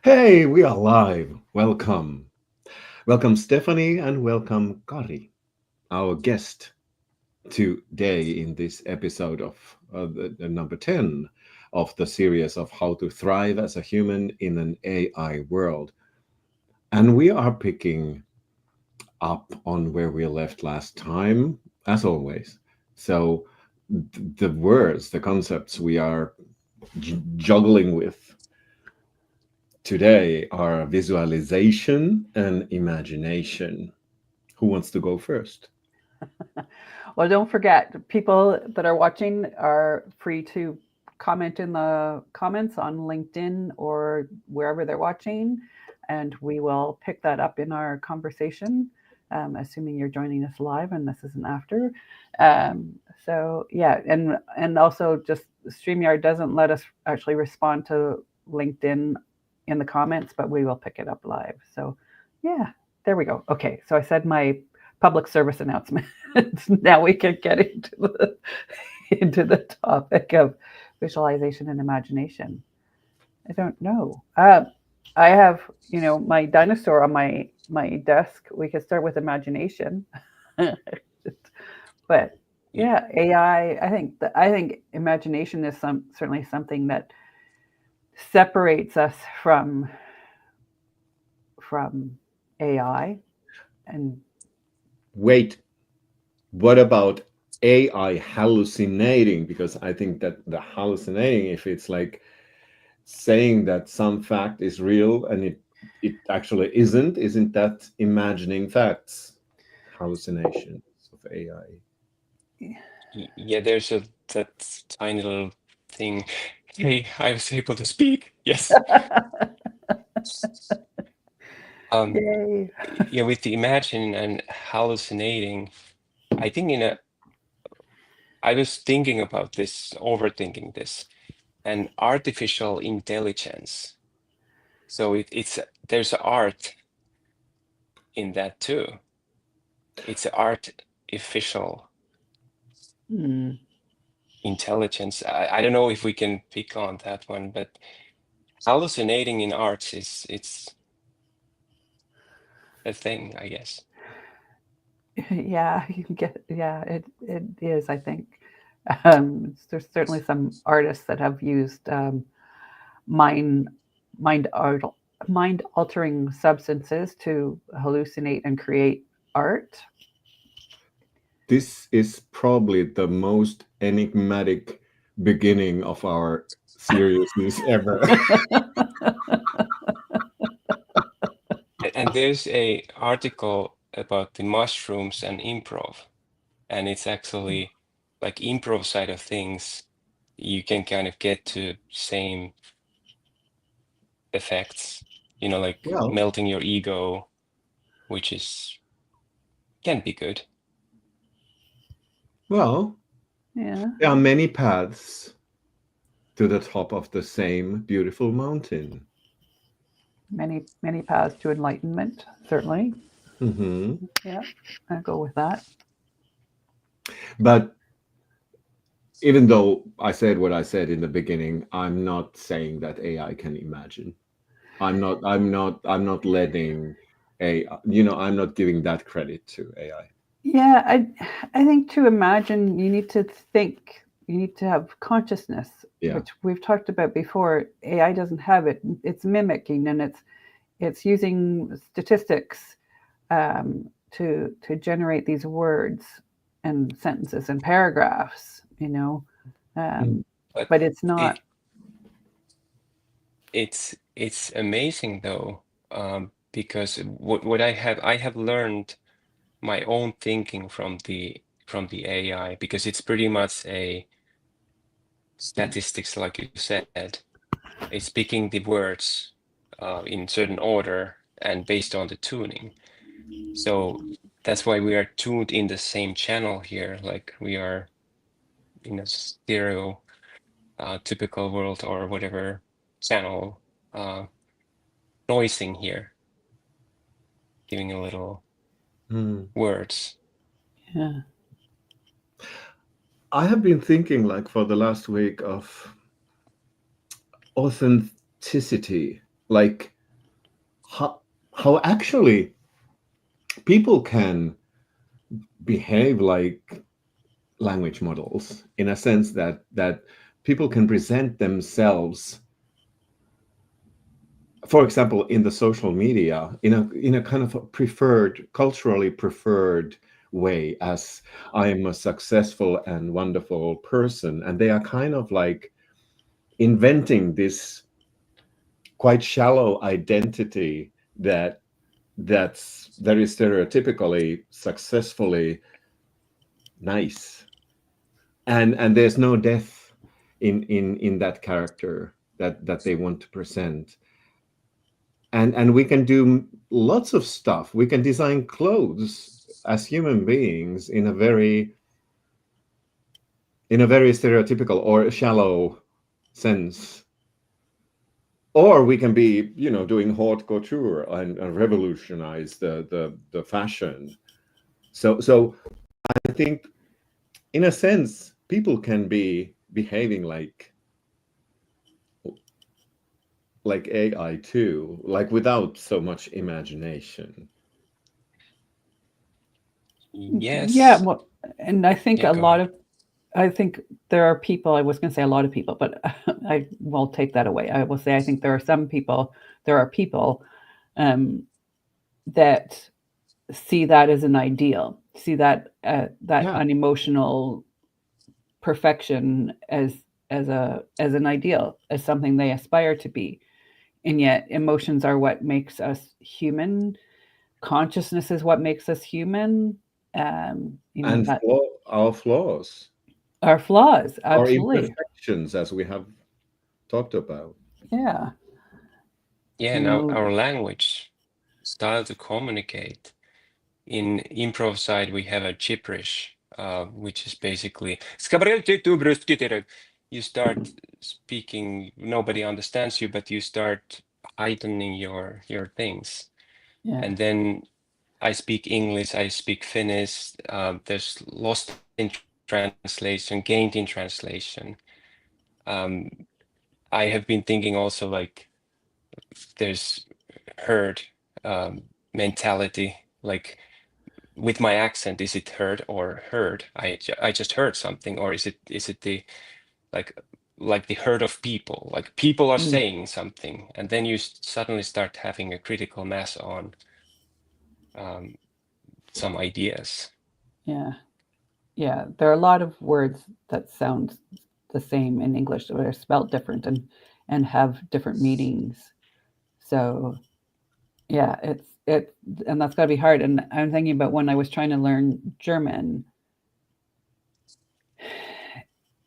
Hey, we are live. Welcome. Welcome, Stephanie, and welcome, Kari, our guest today in this episode of the number 10 of the series of How to Thrive as a Human in an AI World. And we are picking up on where we left last time, as always. So, the words, the concepts we are juggling with today are visualization and imagination. Who wants to go first? Well, don't forget, people that are watching are free to comment in the comments on LinkedIn or wherever they're watching, and we will pick that up in our conversation, assuming you're joining us live and this isn't after. Um, so yeah, and also just StreamYard doesn't let us actually respond to LinkedIn in the comments, but we will pick it up live. So yeah, there we go. Okay, so I said my public service announcement. Now we can get into the topic of visualization and imagination. I don't know. I have, my dinosaur on my desk. We could start with imagination, but Y- yeah, AI. I think imagination is certainly something that separates us from AI. And Wait, what about AI hallucinating? Because I think that the hallucinating, if it's like saying that some fact is real and it actually isn't that imagining facts? Hallucinations of AI. Yeah, there's a that tiny little thing. Hey, I was able to speak. Yes. Um, yay. yeah, with the imagining and hallucinating, I think I was thinking about this, overthinking this, and artificial intelligence. So it's there's art in that too. It's artificial Hmm. intelligence. I don't know if we can pick on that one, but hallucinating in arts is it's a thing, I guess. Yeah, you can get, yeah, it is, I think. There's certainly some artists that have used mind mind art mind altering substances to hallucinate and create art. This is probably the most enigmatic beginning of our seriousness ever. And there's a article about the mushrooms and improv, and it's actually like improv side of things, you can kind of get to same effects, like Well, melting your ego, which is can be good. well, Yeah, there are many paths to the top of the same beautiful mountain. many paths to enlightenment, certainly. Hmm. Yeah, I'll go with that. But even though I said what I said in the beginning, I'm not saying that AI can imagine. I'm not letting I'm not giving that credit to AI. Yeah, I think to imagine you need to think, you need to have consciousness, Yeah. which we've talked about before. AI doesn't have it. It's mimicking, and it's using statistics to generate these words and sentences and paragraphs. Mm. But But it's not. it it's amazing though, because what I have learned my own thinking from the AI because it's pretty much a statistics, like you said. It's picking the words in certain order and based on the tuning. So that's why we are tuned in the same channel here, like we are in a stereo typical world or whatever channel uh, noising here, giving a little Mm. words. Yeah. I have been thinking like for the last week of authenticity. Like how actually people can behave like language models in a sense that people can present themselves, for example, in the social media in a kind of a preferred, culturally preferred way, as I am a successful and wonderful person, and they are kind of like inventing this quite shallow identity that's very stereotypically successfully nice, and there's no depth in that character that they want to present. And we can do lots of stuff. We can design clothes as human beings in a very stereotypical or shallow sense, or we can be, doing haute couture and revolutionize the fashion. So I think, in a sense, people can be behaving like AI too, like without so much imagination. Yeah, Yes. well, and I think Yeah, a go lot ahead. of, I think there are people, I was going to say a lot of people, but I will take that away. I will say I think there are people um, that see that as an ideal, see that Yeah, unemotional perfection as an ideal, as something they aspire to be. And yet emotions are what makes us human. Consciousness is what makes us human. and That our flaws, our flaws, our absolutely. imperfections, as we have talked about. Yeah. Yeah, You now know, our language style to communicate. In improv side, we have a gibberish, which is basically you start speaking, nobody understands you, but you start heightening your things. yeah. And then I speak English, I speak Finnish. There's lost in translation, gained in translation. Um, I have been thinking also like there's herd mentality, like with my accent, is it heard or heard? I just heard something, or is it the like like the herd of people, like people are Mm, saying something, and then you suddenly start having a critical mass on um, some ideas. yeah. Yeah. There are a lot of words that sound the same in English, but are spelled different and have different meanings. So yeah, it and that's got to be hard. And I'm thinking about when I was trying to learn German,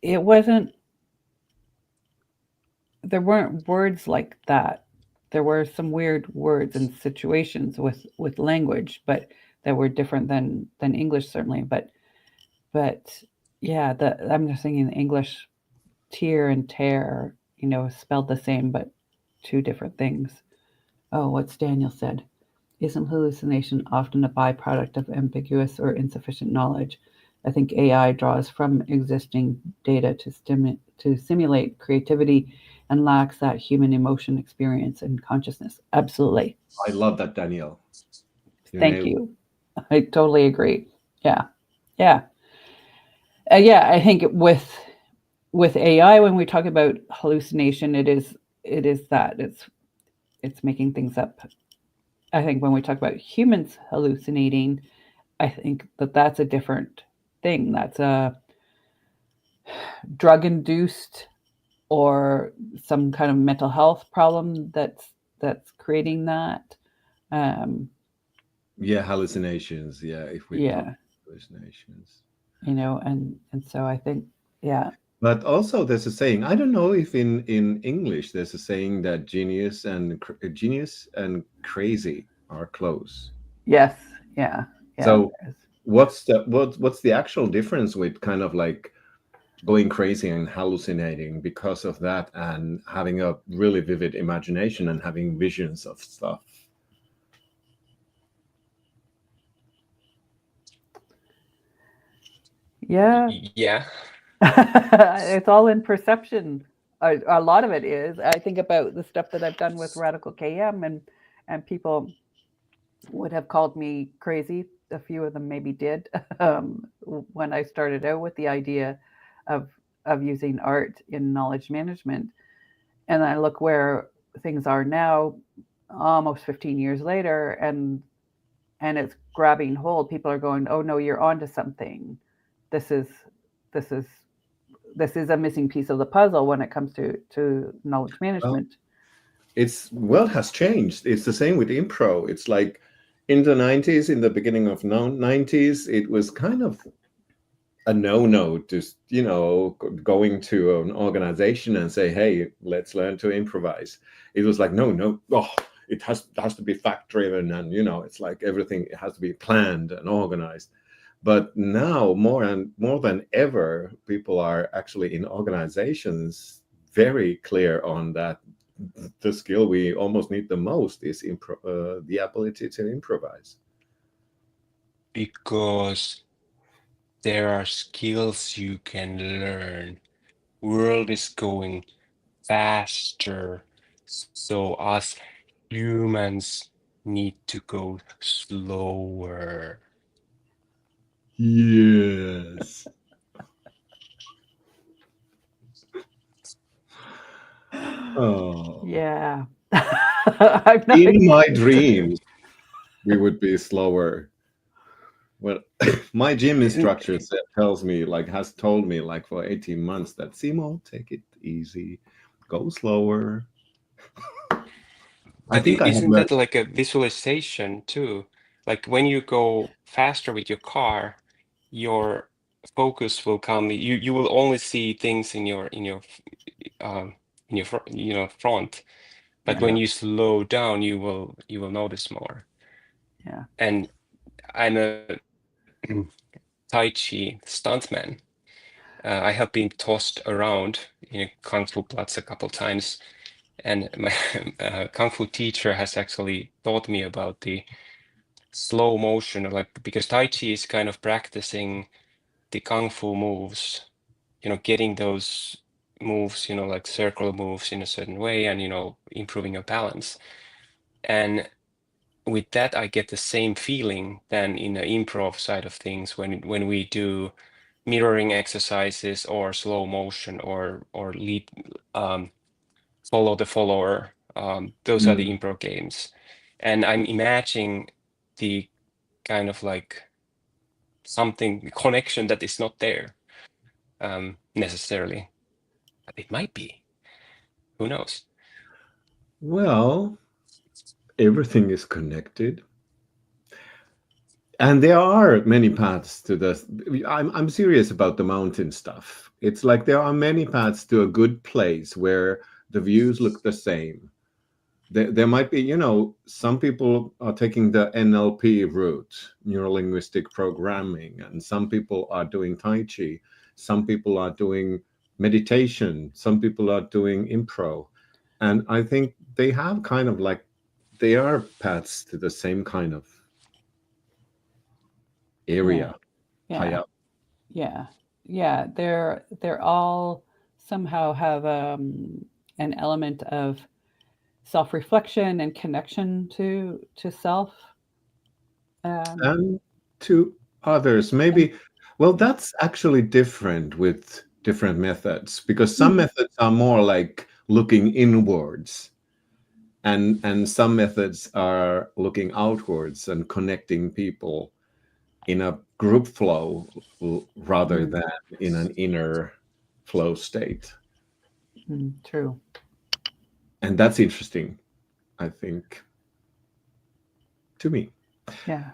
it wasn't, there weren't words like that. There were some weird words and situations with language, but that were different than English certainly. But yeah, I'm just thinking English tear and tear, spelled the same but two different things. Oh, what's Daniel said? Isn't hallucination often a byproduct of ambiguous or insufficient knowledge? I think AI draws from existing data to simulate creativity and lacks that human emotion, experience, and consciousness. Absolutely. I love that, Danielle. You Thank nailed you. I totally agree. Yeah. Yeah. Yeah. I think with AI, when we talk about hallucination, it is that it's making things up. I think when we talk about humans hallucinating, I think that's a different thing. That's a drug induced or some kind of mental health problem that's creating that. Um, it. Yeah, hallucinations. Yeah, if we talk yeah, hallucinations. and so I think yeah, But also, there's a saying. I don't know if in English there's a saying that genius and crazy are close. yes, yeah, yeah. So, what's the actual difference with kind of like going crazy and hallucinating because of that, and having a really vivid imagination and having visions of stuff? Yeah. Yeah. It's all in perception. A lot of it is. I think about the stuff that I've done with Radical KM, and people would have called me crazy. A few of them maybe did when I started out with the idea of of using art in knowledge management. And I look where things are now, almost 15 years later, and it's grabbing hold. People are going, "Oh no, you're onto something. This is this is this is a missing piece of the puzzle when it comes to knowledge Well, management." it's world has changed. It's the same with impro. It's like in the 90s, in the beginning of 90s, it was kind of a no-no to, going to an organization and say, hey, let's learn to improvise. It was like, no, oh, it has to be fact driven, and it's like everything, it has to be planned and organized. But now more than ever, people are actually in organizations very clear on that. The skill we almost need the most is the ability to improvise. Because there are skills you can learn. World is going faster, so us humans need to go slower. Yes. Oh. Yeah. I'm not In my against it. dreams, we would be slower. Well, my gym instructor tells me, like, has told me, like, for 18 months that, Simo, take it easy, go slower. I But think I have isn't learned. that like a visualization too? Like when you go faster with your car, your focus will come. You will only see things um front. But Yeah. when Yeah. you slow down, you will notice more. Yeah. And I'm a Tai Chi stuntman. I have been tossed around in a Kung Fu Platz a couple times, and my Kung Fu teacher has actually taught me about the slow motion, like because Tai Chi is kind of practicing the Kung Fu moves, getting those moves, like circle moves in a certain way, and improving your balance. And with that, I get the same feeling than in the improv side of things when we do mirroring exercises or slow motion or lead follow the follower. Those are the Mm. improv games, and I'm imagining the kind of like something connection that is not there necessarily, but it might be. Who knows? Well, everything is connected. And there are many paths to this. I'm serious about the mountain stuff. It's like there are many paths to a good place where the views look the same. There might be, some people are taking the NLP route, neuro linguistic programming, and some people are doing Tai Chi, some people are doing meditation, some people are doing impro. And I think they have kind of like, they are paths to the same kind of Yeah. area high Yeah. up. Yeah. Yeah. They're all somehow have an element of self-reflection and connection to self. Um, And to others, and maybe, well, that's actually different with different methods, because some mm, methods are more like looking inwards, and some methods are looking outwards and connecting people in a group flow, rather mm, than in an inner flow state. true. And that's interesting, I think, to me. Yeah.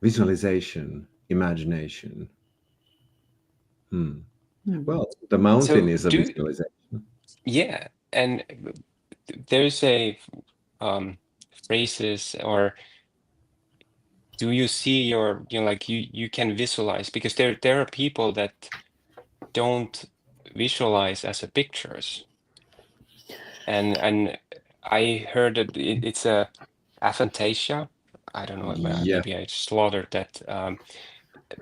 Visualization, imagination. Hmm. Mm, Well, the mountain So is a visualization. yeah, and there's a phrases, or do you see like you can visualize, because there are people that don't visualize as a pictures, and I heard that it's a aphantasia. I don't know, Yeah. maybe I slaughtered that.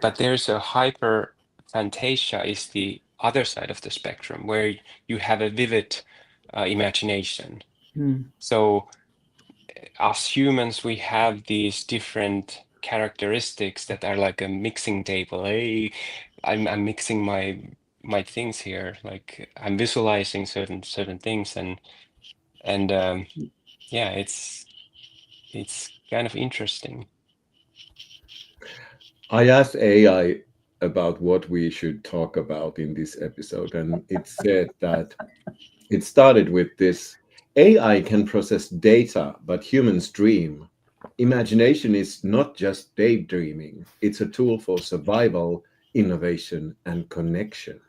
But there's a hyperphantasia is the other side of the spectrum where you have a vivid imagination. So us humans, we have these different characteristics that are like a mixing table. Hey, I'm mixing my things here. Like I'm visualizing certain things, and yeah, it's kind of interesting. I asked AI about what we should talk about in this episode, and it said that it started with this: AI can process data, but humans dream. Imagination is not just daydreaming, it's a tool for survival, innovation, and connection.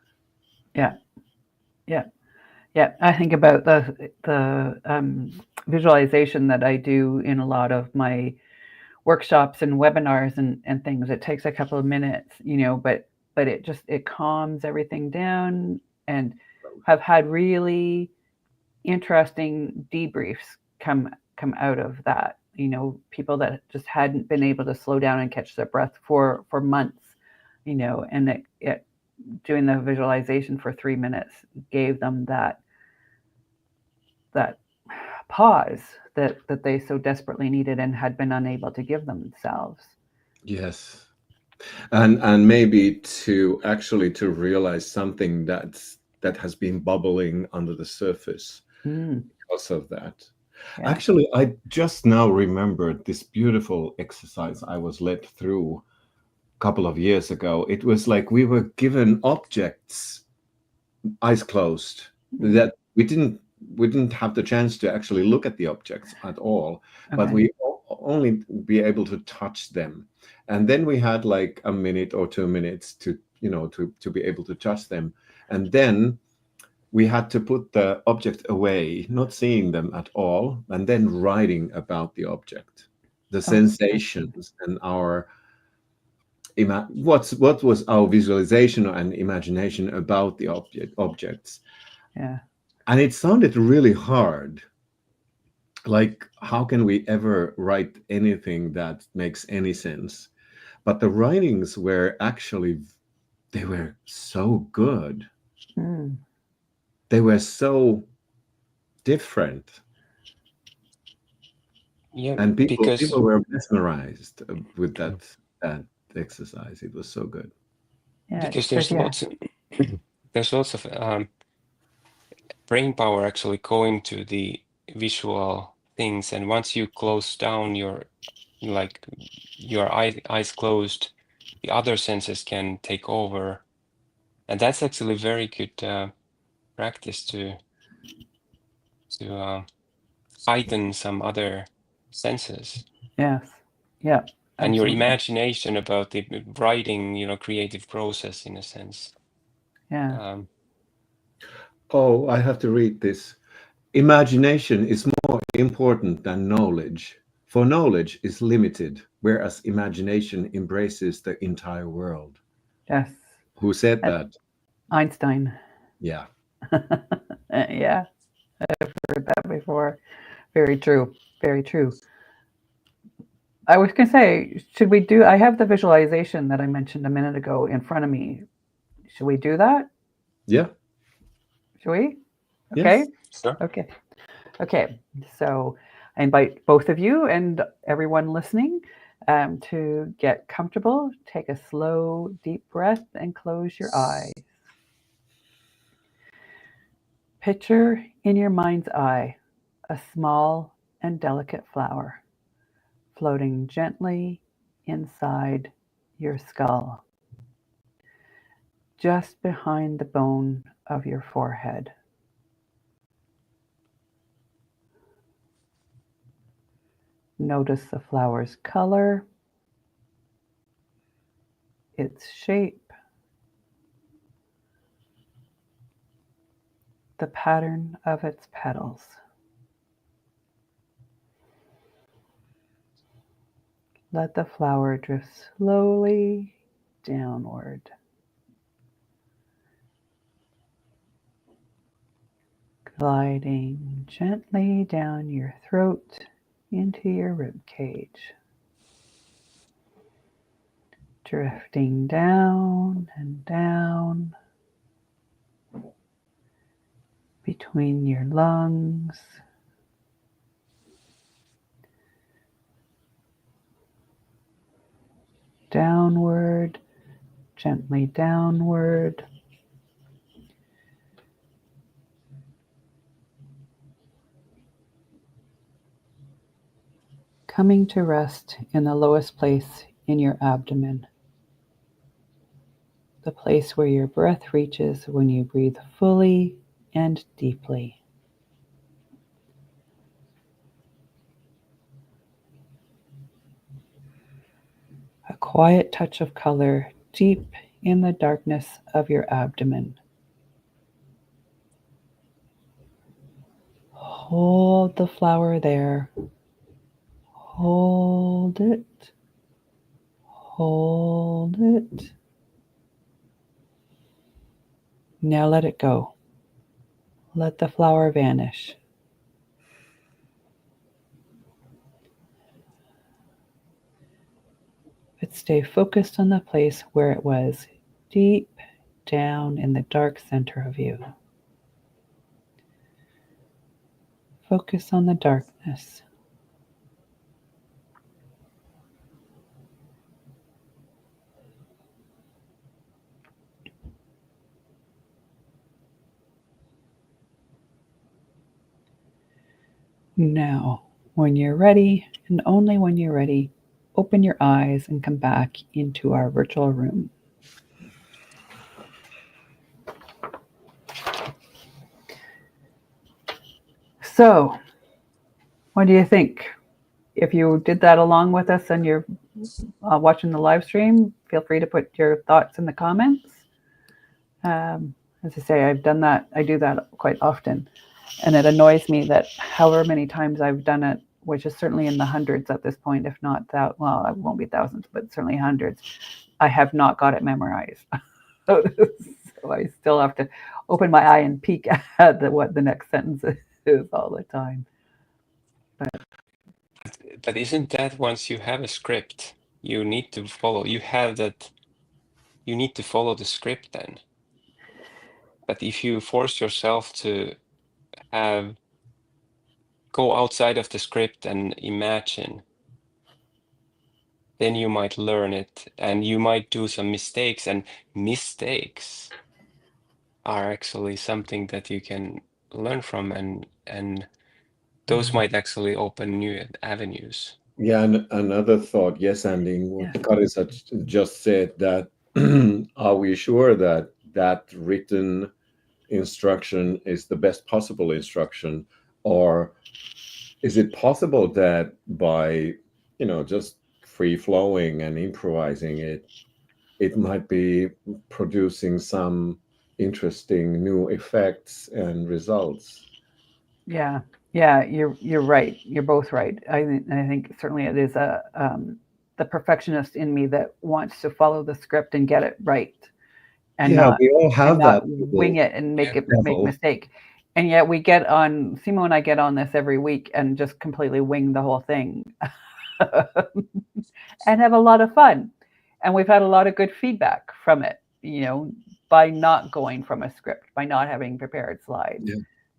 Yeah, yeah, yeah. I think about the visualization that I do in a lot of my workshops and webinars and things. It takes a couple of minutes, but it calms everything down, and have had really interesting debriefs come out of that. People that just hadn't been able to slow down and catch their breath for months, and it doing the visualization for 3 minutes gave them that pause that they so desperately needed and had been unable to give themselves. Yes. And maybe to actually to realize something that has been bubbling under the surface Mm, because of that. yeah. Actually, I just now remembered this beautiful exercise I was led through a couple of years ago. It was like we were given objects, eyes closed, Mm, that we didn't have the chance to actually look at the objects at all, but okay. we only be able to touch them. And then we had like a minute or 2 minutes to, to be able to touch them. And then we had to put the object away, not seeing them at all, and then writing about the object, the Oh, interesting. sensations, and our what was our visualization and imagination about the objects. Yeah. And it sounded really hard. Like, how can we ever write anything that makes any sense? But the writings were actually, they were so good. Mm, They were so different. Yeah, And people because were mesmerized with that exercise. It was so good. yeah. because Because yeah. there's lots of brain power actually going to the visual things, and once you close down like your eyes closed, the other senses can take over, and that's actually very good practice to heighten some other senses Yes. Yeah. and your Absolutely. imagination about the writing, creative process in a sense. Yeah. Um, Oh, I have to read this. Imagination is more important than knowledge, for knowledge is limited, whereas imagination embraces the entire world. Yes. Who said Uh, that? Einstein. Yeah. Yeah. Heard that before. Very true. Very true. I was going to say, should we do? I have the visualization that I mentioned a minute ago in front of me. Should we do that? Yeah. Should we? Okay. Yes. sure. Okay. Okay. So I invite both of you and everyone listening to get comfortable. Take a slow, deep breath and close your eyes. Picture in your mind's eye a small and delicate flower floating gently inside your skull, just behind the bone of your forehead. Notice the flower's color, its shape, the pattern of its petals. Let the flower drift slowly downward, gliding gently down your throat into your rib cage, drifting down and down between your lungs, downward, gently downward. Coming to rest in the lowest place in your abdomen, the place where your breath reaches when you breathe fully and deeply. A quiet touch of color deep in the darkness of your abdomen. Hold the flower there. Hold it. Hold it. Now let it go. Let the flower vanish. But stay focused on the place where it was, deep down in the dark center of you. Focus on the darkness. Now, when you're ready, and only when you're ready, open your eyes and come back into our virtual room. So, what do you think? If you did that along with us and you're watching the live stream, feel free to put your thoughts in the comments. As I say, I've done that. I do that quite often. And it annoys me that however many times I've done it, which is certainly in the hundreds at this point, if not that, well, it won't be thousands, but certainly hundreds, I have not got it memorized. So I still have to open my eye and peek at what the next sentence is all the time. But isn't that once you have a script, you need to follow, you have that, you need to follow the script then. But if you force yourself to go outside of the script and imagine, then you might learn it and you might do some mistakes, and mistakes are actually something that you can learn from, and those might actually open new avenues. Yeah, and another thought, yes, Andy, what Yeah. Karis had just said, that are we sure that that written instruction is the best possible instruction, or is it possible that by, just free flowing and improvising it, it might be producing some interesting new effects and results? Yeah, yeah, you're right. You're both right. I think certainly it is the perfectionist in me that wants to follow the script and get it right, and Yeah, not we all and have not that wing it and Yeah. make level. mistake. And yet we get on Simo and I get on this every week and just completely wing the whole thing, and have a lot of fun. And we've had a lot of good feedback from it. By not going from a script, by not having prepared slides. Yeah.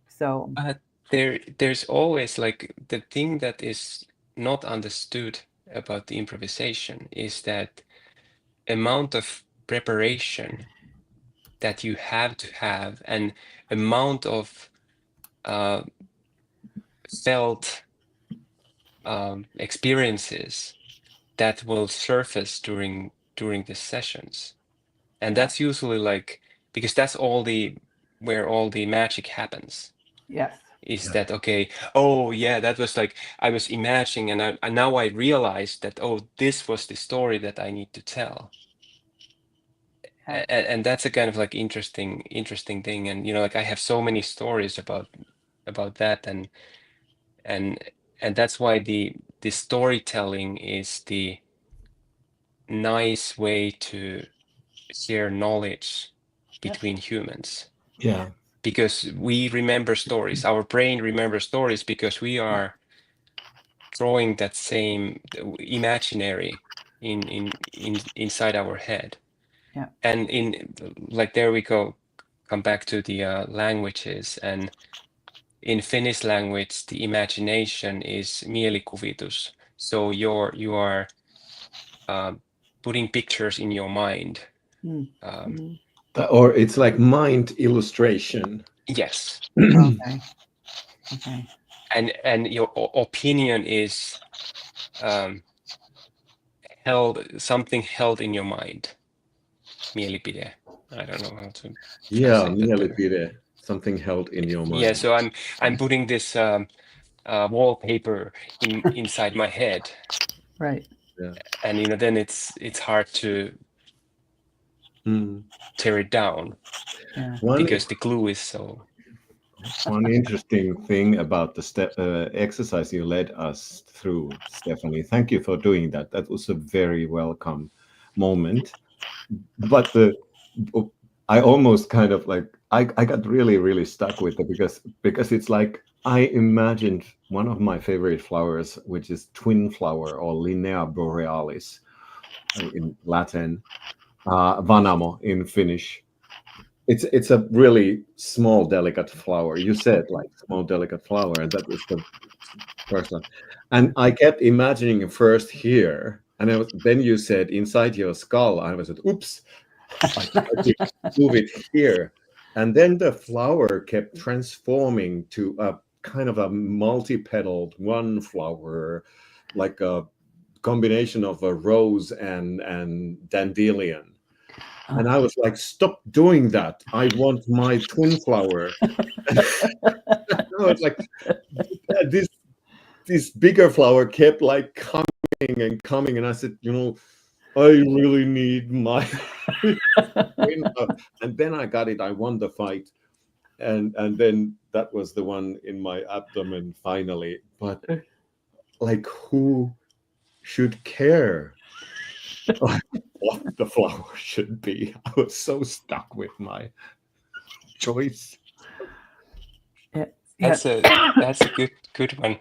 So But there's always like the thing that is not understood about the improvisation is that amount of preparation that you have to have, and amount of felt experiences that will surface during the sessions. And yeah, that's usually like, because that's where all the magic happens. yes. Is Yeah. that okay? Oh yeah, that was like I was imagining, and now I realized that, oh, this was the story that I need to tell. Yeah. And that's a kind of like interesting thing. And like I have so many stories about that, and that's why the storytelling is the nice way to share knowledge Yes. between humans, Yeah. because we remember stories. Our brain remembers stories because we are drawing that same imaginary inside our head. Yeah. And in like there we come back to the languages, and in Finnish language the imagination is mielikuvitus. So you are putting pictures in your mind. Mm. Um, Mm. Or it's like mind illustration. yes, Okay. Okay. and your opinion is something held in your mind. Mielipide. I don't know how to Yeah, translate that better. mielipide, something held in your Yeah, mind. so I'm putting this wallpaper inside my head, Right. Yeah. and then it's hard to Hmm. tear it down Yeah. One because the glue is so. one interesting thing about the exercise you led us through, Stephanie. Thank you for doing that. That was a very welcome moment. But I almost kind of like I got really stuck with it because it's like I imagined one of my favorite flowers, which is twin flower or Linnea borealis in Latin, Vanamo in Finnish. It's a really small, delicate flower. You said like small, delicate flower, and that was the first one. And I kept imagining first here, and then you said inside your skull. I was like, oops, I tried to move it here. And then the flower kept transforming to a kind of a multi-petaled one flower, like a combination of a rose and dandelion. And I was like, stop doing that. I want my twin flower. And now it's like this bigger flower kept like coming and coming. And I said, I really need my twin flower. And then I got it. I won the fight. And then that was the one in my abdomen finally. But like who should care what the flower should be? I was so stuck with my choice. Yeah. Yeah. That's a good one.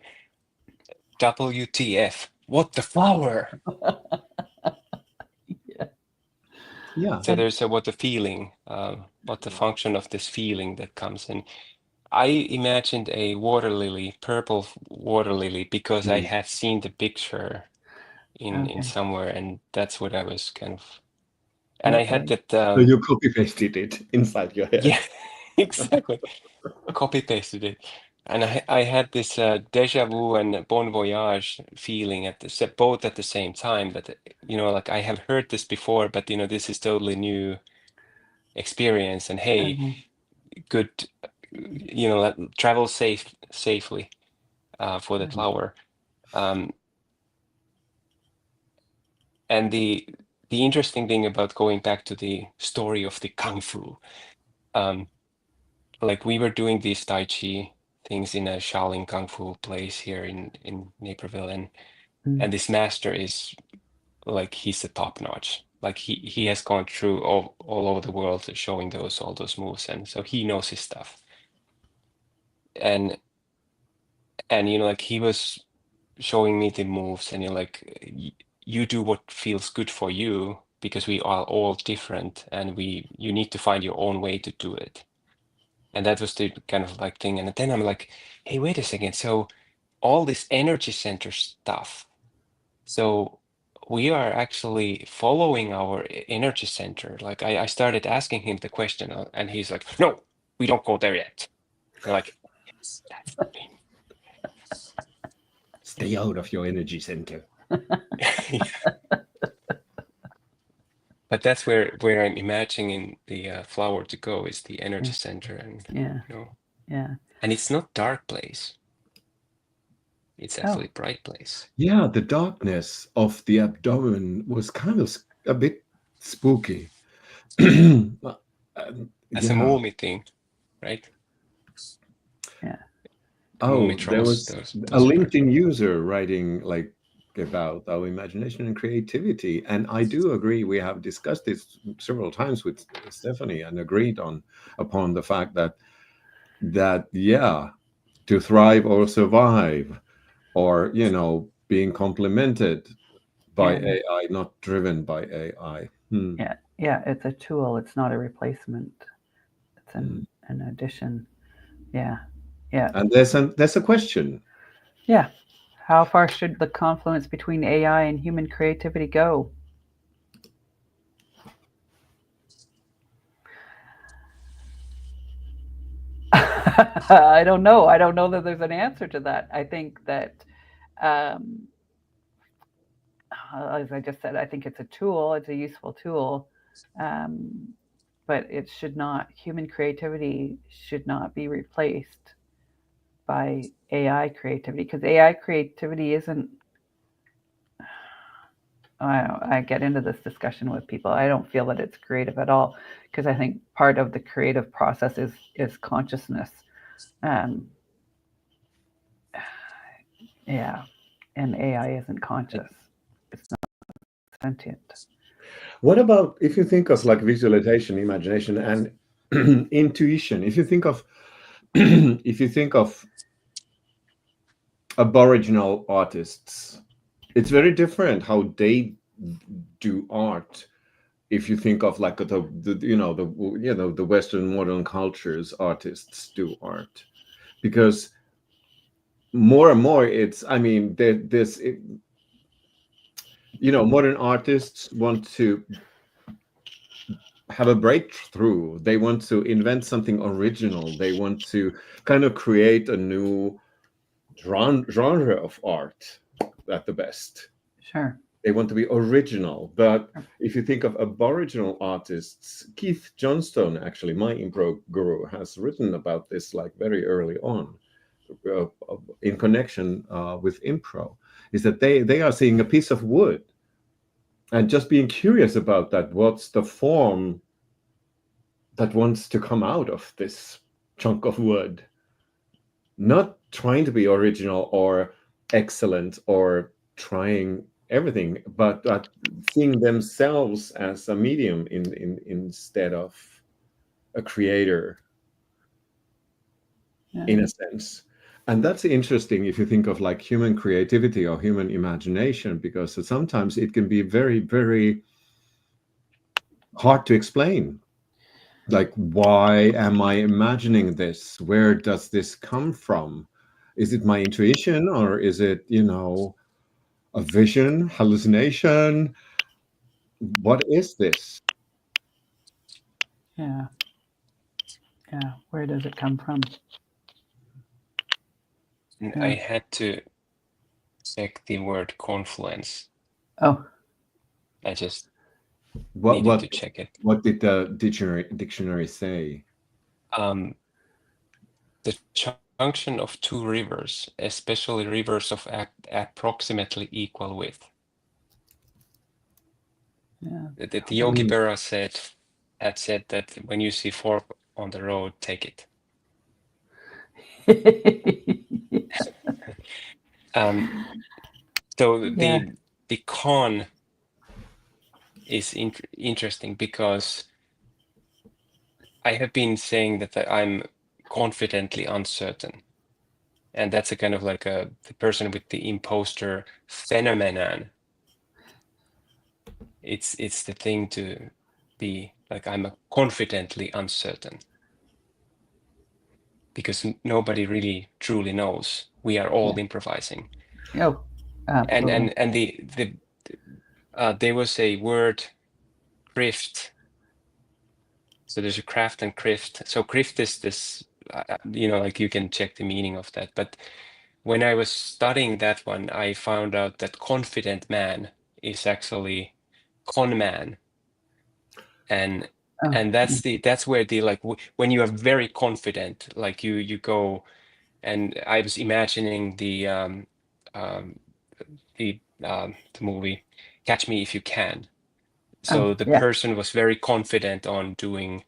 WTF? What the flower? Yeah. Yeah. So there's what the feeling, what the function of this feeling that comes in. I imagined a water lily, purple water lily, because I Mm. had seen the picture in Okay. somewhere, and that's what I was kind of. And I had Okay. that. So you copy pasted it inside your head. Yeah, exactly. Copy pasted it, and I had this deja vu and bon voyage feeling both at the same time. That like I have heard this before, but this is totally new experience. And hey, Okay. good, travel safely for the flower. Um, and the interesting thing about going back to the story of the kung fu, like we were doing these Tai Chi things in a Shaolin Kung Fu place here in Naperville, Mm. and this master is like he's the top notch. Like he has gone through all over the world showing all those moves, and so he knows his stuff. And like he was showing me the moves, and you're like, you do what feels good for you because we are all different, and you need to find your own way to do it. And that was the kind of like thing. And then I'm like, hey, wait a second. So all this energy center stuff. So we are actually following our energy center. Like I started asking him the question, and he's like, no, we don't go there yet. I'm like, yes, that's the thing. Stay out of your energy center. But that's where I'm imagining the flower to go is the energy center, and Yeah. Yeah. and it's not dark place. It's Oh. actually bright place. Yeah, the darkness of the abdomen was kind of a bit spooky. That's a Yeah. Moomy thing, right? Yeah. The Moomy Oh, there trolls, was a those are. LinkedIn user writing like about our imagination and creativity, and I do agree. We have discussed this several times with Stephanie and agreed upon the fact that yeah, to thrive or survive, or being complemented by Yeah. AI, not driven by AI. Hmm. Yeah. Yeah. It's a tool. It's not a replacement. It's Hmm. an addition. Yeah. Yeah. And there's a question. Yeah. How far should the confluence between AI and human creativity go? I don't know. I don't know that there's an answer to that. I think that, um, as I just said, I think it's a tool. It's a useful tool, um, but it should not. Human creativity should not be replaced by AI creativity, because AI creativity isn't. I get into this discussion with people. I don't feel that it's creative at all, because I think part of the creative process is consciousness. Um, yeah, and AI isn't conscious. It's not sentient. What about if you think of like visualization, imagination, and intuition? If you think of if you think of Aboriginal artists, it's very different how they do art. If you think of like the the Western modern cultures artists do art, because more and more it's, I mean, modern artists want to have a breakthrough. They want to invent something original. They want to kind of create a new genre of art at the best. Sure. They want to be original. But if you think of Aboriginal artists, Keith Johnstone, actually, my improv guru, has written about this like very early on, uh, in connection with improv, is that they are seeing a piece of wood and just being curious about that. What's the form that wants to come out of this chunk of wood? Not trying to be original or excellent or trying everything, but seeing themselves as a medium instead of a creator, Yeah. in a sense. And that's interesting if you think of like human creativity or human imagination, because sometimes it can be very, very hard to explain. Like, why am I imagining this? Where does this come from? Is it my intuition, or is it, a vision, hallucination? What is this? Yeah. Yeah. Where does it come from? And I Yeah. had to check the word confluence. Oh. I just What needed what to check it. what did the dictionary say? Um, the junction of two rivers, especially rivers of approximately equal width. Yeah. The Yogi Berra had said that when you see fork on the road, take it. Um, so Yeah. the con is interesting because I have been saying that I'm confidently uncertain, and that's a kind of like the person with the imposter phenomenon. It's the thing to be like, I'm confidently uncertain because nobody really truly knows. We are all Yeah. improvising, Oh, absolutely. and there was a word, crift. So there's a craft and crift. So crift is this, like you can check the meaning of that. But when I was studying that one, I found out that confident man is actually con man, and Oh, that's where the like when you are very confident, like you go, and I was imagining um, the movie Catch Me If You Can. oh, So the yeah, person was very confident on doing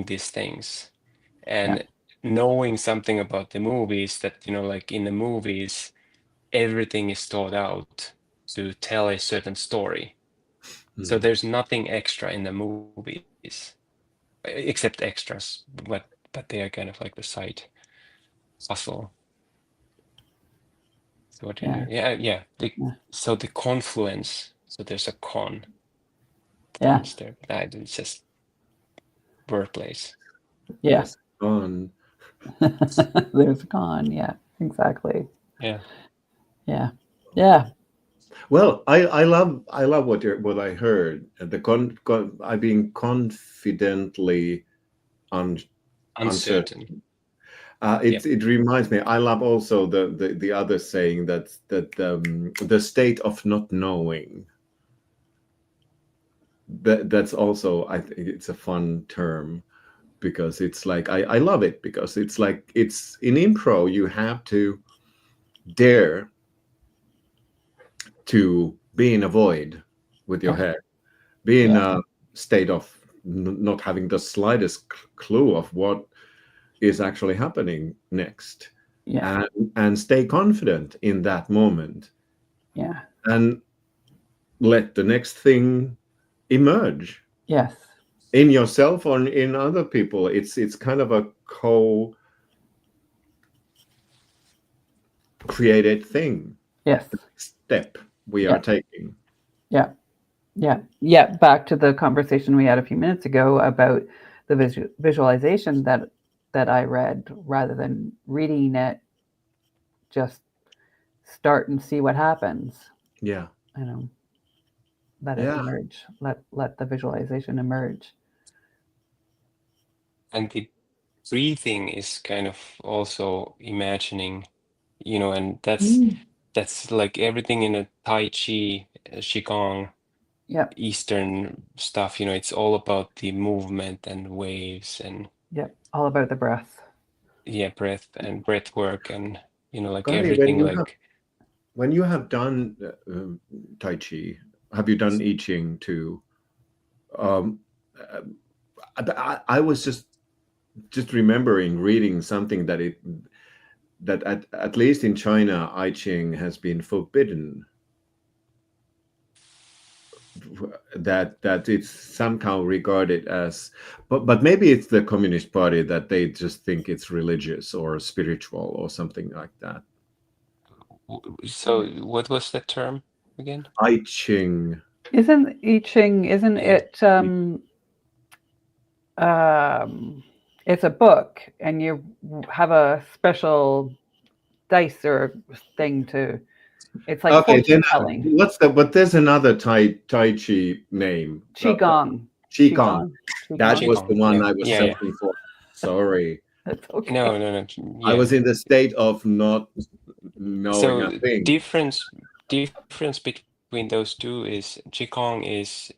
these things, yeah, and knowing something about the movies, that like in the movies everything is thought out to tell a certain story. So there's nothing extra in the movies except extras, but they are kind of like the side hustle. So what do you yeah, mean? Yeah. yeah, So the confluence. So there's a con yeah, comes there. It's just wordplays. yeah. Yes, on. There's a con. Yeah, exactly. Yeah. Yeah, yeah, Well, I love what I heard. The I being confidently un, uncertain. Uncertain. Yep. It reminds me. I love also the other saying that the state of not knowing. That's also, I think it's a fun term, because it's like I love it, because it's like, it's in impro you have to dare to be in a void with your Yeah. head, be in Yeah. a state of not having the slightest clue of what is actually happening next, Yeah. and stay confident in that moment, Yeah. and let the next thing emerge Yes. in yourself or in other people. It's kind of a co-created thing, Yes. step we are Yeah. taking. Yeah. Yeah. Yeah. Back to the conversation we had a few minutes ago about the visualization that I read, rather than reading it, just start and see what happens. Yeah, You know, let it yeah. emerge. Let the visualization emerge. And the breathing is kind of also imagining, and Mm. that's like everything in a Tai Chi, Qigong, Yep. Eastern stuff, it's all about the movement and waves and Yep. All about the breath. yeah, breath and breath work and like Kari, everything like when you have done Tai Chi, have you done I Ching too? Um, uh, I was just remembering reading something that at least in China, I Ching has been forbidden. That it's somehow regarded as, but maybe it's the Communist Party that they just think it's religious or spiritual or something like that. so what was that term again? I Ching. Isn't I Ching? Isn't Yeah. it? It's a book, and you have a special dice or thing to. It's like Okay, then fortune telling. but there's another Tai Chi name. Qigong. Qigong. Qigong. That Qigong. was the Qigong. one Yeah. I was Yeah, yeah. searching for. Sorry. That's okay. No, no, no. I Yeah. was in the state of not knowing a So thing. difference between those two is Qigong is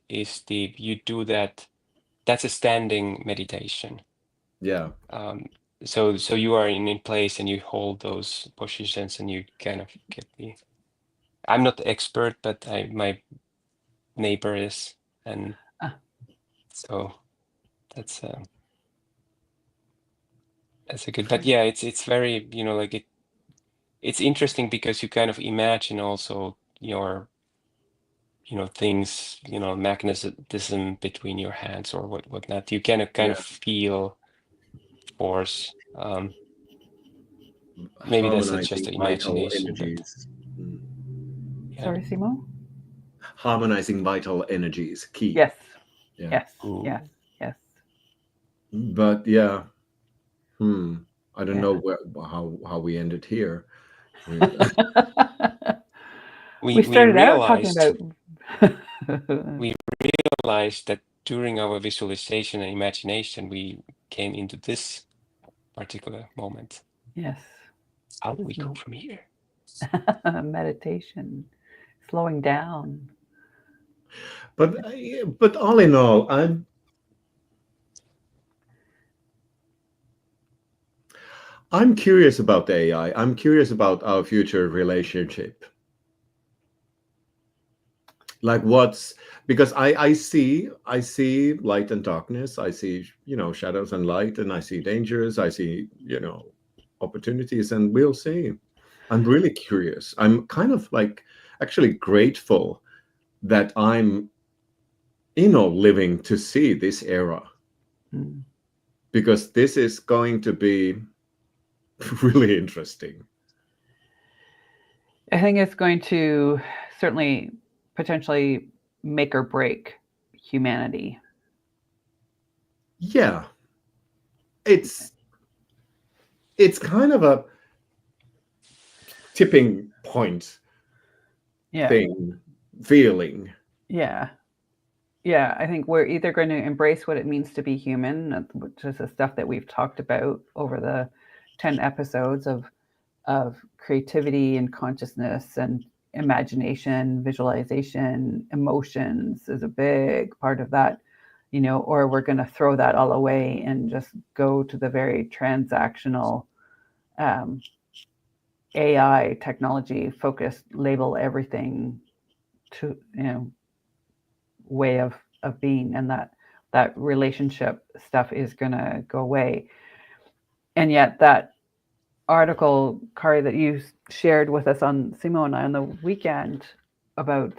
the you do that's a standing meditation. Yeah. Um, so you are in place and you hold those positions and you kind of get the. I'm not the expert, but my neighbor is, and Ah, so that's uh that's a good. But yeah, it's very like it's interesting because you kind of imagine also your things magnetism between your hands or whatnot. You kind of Yeah. feel force. Maybe that's just Harmonizing the vital imagination, but energies. Mm. yeah. sorry, Simo. Harmonizing vital energies, key. Yes. Yeah. Yes. Yes. Ooh. Yes. But yeah, hmm. I don't know Yeah. how we ended here. We- We We started out talking realized about. we realized that during our visualization and imagination, we came into this particular moment. Yes. How do we go from here? Meditation, slowing down. but all in all, I'm curious about the AI. I'm curious about our future relationship. Like what's, because I see light and darkness. I see, shadows and light, and I see dangers. I see, opportunities, and we'll see. I'm really curious. I'm kind of like actually grateful that I'm, living to see this era, Mm. because this is going to be really interesting. I think it's going to certainly potentially make or break humanity. Yeah, it's kind of a tipping point Yeah. thing, feeling. Yeah. Yeah. I think we're either going to embrace what it means to be human, which is the stuff that we've talked about over the 10 episodes of creativity and consciousness and imagination, visualization, emotions is a big part of that, or we're going to throw that all away and just go to the very transactional AI technology focused, label everything to, way of being, and that relationship stuff is going to go away. And yet that article, Kari, that you shared with us on Simo and I on the weekend about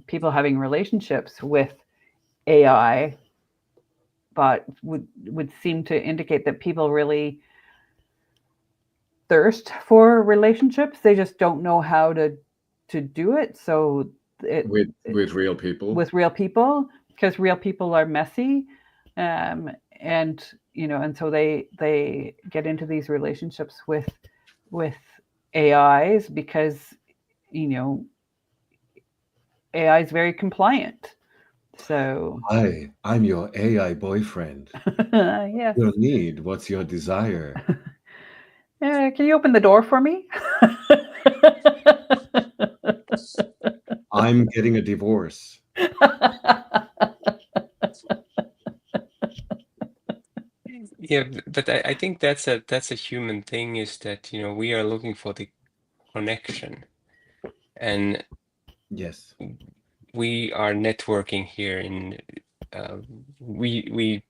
people having relationships with AI, but would seem to indicate that people really thirst for relationships. They just don't know how to do it. So with real people. With real people, because real people are messy, and and so they get into these relationships with AIs because AI is very compliant. So Hi, I'm your AI boyfriend. yes. Your need, what's your desire? Can you open the door for me? I'm getting a divorce. Yeah, but I think that's a human thing, is that we are looking for the connection, and Yes. we are networking here in we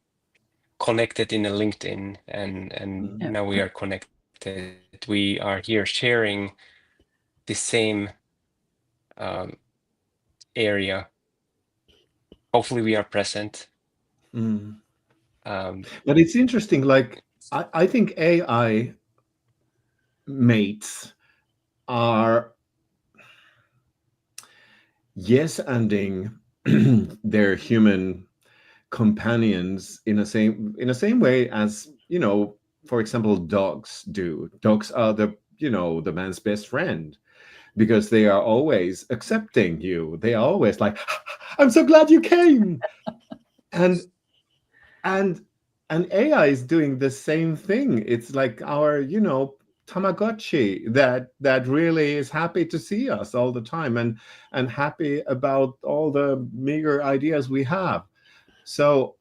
connected in a LinkedIn, and Mhm. now we are connected. We are here sharing the same um, area. Hopefully we are present. Mm. Um, But it's interesting, like I think AI mates are yes-anding their human companions in the same way as, for example, dogs do. Dogs are the man's best friend, because they are always accepting you. They are always like, I'm so glad you came. And and AI is doing the same thing. It's like our, Tamagotchi that really is happy to see us all the time, and happy about all the meager ideas we have. So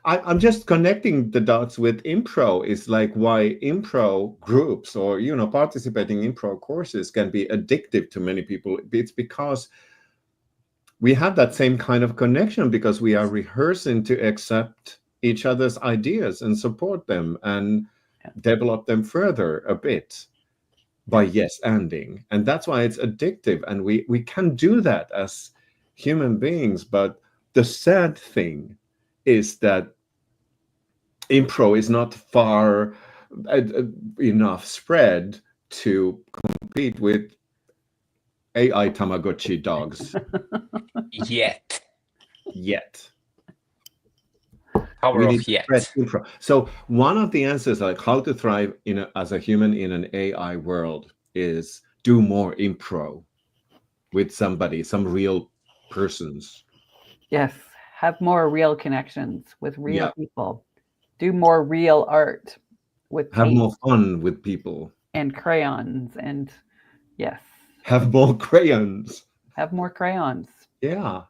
I'm just connecting the dots with impro. Is like why impro groups, or participating impro courses, can be addictive to many people. It's because we have that same kind of connection, because we are rehearsing to accept each other's ideas and support them and develop them further a bit by yes-anding. And that's why it's addictive, and we can do that as human beings. But the sad thing is that impro is not far enough spread to compete with AI Tamagotchi dogs yet. yet. Power We need of to spread yet. info. So one of the answers, like how to thrive as a human in an AI world, is do more impro with somebody, some real persons. Yes, have more real connections with real Yeah. people. Do more real art with Have paint more fun with people. and crayons, and yes, Have more crayons. have more crayons. Yeah.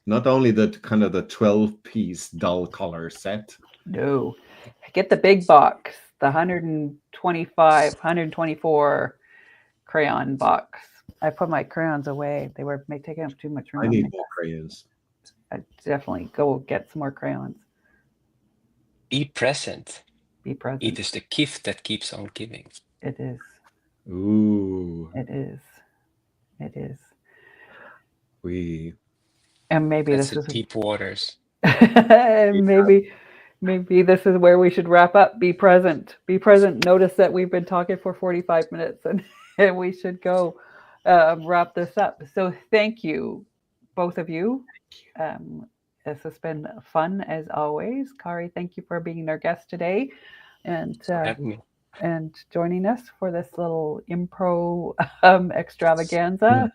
Not only the kind of the 12-piece dull color set. No, get the big box, the 125, 124 crayon box. I put my crayons away. They were taking up too much room I on need me. more crayons. I definitely go get some more crayons. Be present. Be present. It is the gift that keeps on giving. It is. Ooh. It is. It is. We And maybe That's this the is deep waters. maybe this is where we should wrap up. Be present. Be present. Notice that we've been talking for 45 minutes, and we should go wrap this up. So thank you, both of you. This has been fun as always. Kari, thank you for being our guest today, and For having me. joining us for this little impro extravaganza.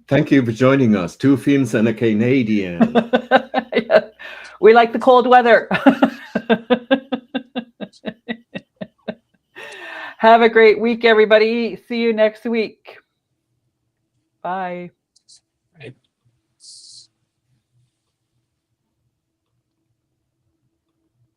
Thank you for joining us. Two Finns and a Canadian. Yes. We like the cold weather. Have a great week, everybody. See you next week. Bye. Right.